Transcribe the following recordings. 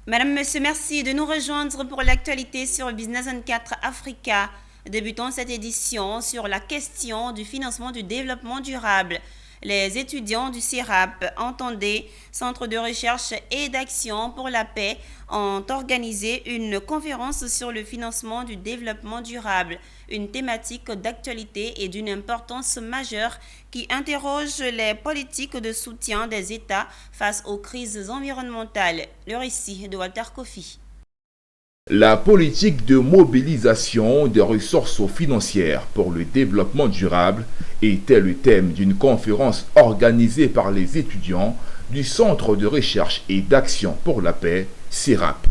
Madame, Monsieur, merci de nous rejoindre pour l'actualité sur Business 24 Africa. Débutons cette édition sur la question du financement du développement durable. Les étudiants du CIRAP, entendez Centre de recherche et d'action pour la paix, ont organisé une conférence sur le financement du développement durable, une thématique d'actualité et d'une importance majeure qui interroge les politiques de soutien des États face aux crises environnementales. Le récit de Walter Kofi. La politique de mobilisation des ressources financières pour le développement durable était le thème d'une conférence organisée par les étudiants du Centre de recherche et d'action pour la paix, CIRAP.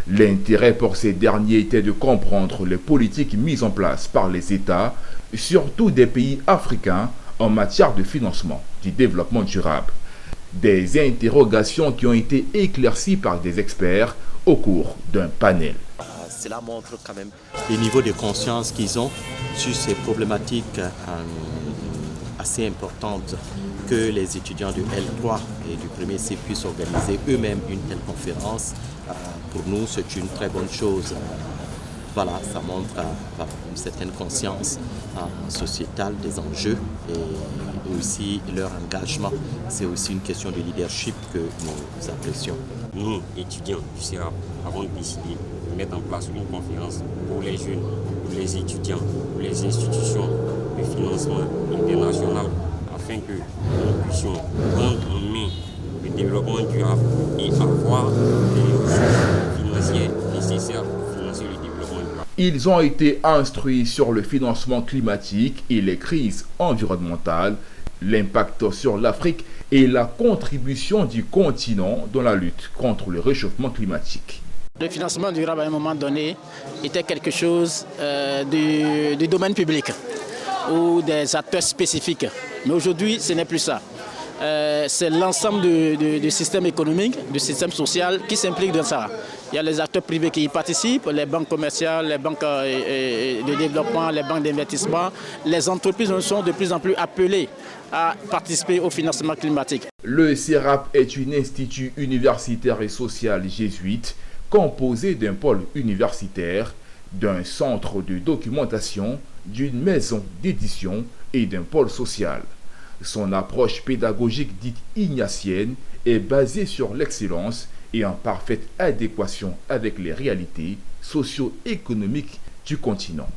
L'intérêt pour ces derniers était de comprendre les politiques mises en place par les États, surtout des pays africains, en matière de financement du développement durable. Des interrogations qui ont été éclaircies par des experts au cours d'un panel. Cela montre quand même le niveau de conscience qu'ils ont sur ces problématiques assez importantes que les étudiants du L3 et du premier C puissent organiser eux-mêmes une telle conférence. Pour nous, c'est une très bonne chose. Voilà, ça montre une certaine conscience sociétale des enjeux et aussi leur engagement. C'est aussi une question de leadership que nous apprécions. Nous, étudiants du CIRAP, avons décidé de mettre en place une conférence pour les jeunes, pour les étudiants, pour les institutions de financement international, afin que nous puissions prendre en main le développement durable et avoir les ressources financières nécessaires pour financer le développement durable. Ils ont été instruits sur le financement climatique et les crises environnementales, l'impact sur l'Afrique et la contribution du continent dans la lutte contre le réchauffement climatique. Le financement durable à un moment donné était quelque chose du domaine public ou des acteurs spécifiques. Mais aujourd'hui, ce n'est plus ça. C'est l'ensemble du système économique, du système social qui s'implique dans ça. Il y a les acteurs privés qui y participent, les banques commerciales, les banques de développement, les banques d'investissement. Les entreprises sont de plus en plus appelées à participer au financement climatique. Le CIRAP est un institut universitaire et social jésuite composé d'un pôle universitaire, d'un centre de documentation, d'une maison d'édition et d'un pôle social. Son approche pédagogique dite ignatienne est basée sur l'excellence et en parfaite adéquation avec les réalités socio-économiques du continent.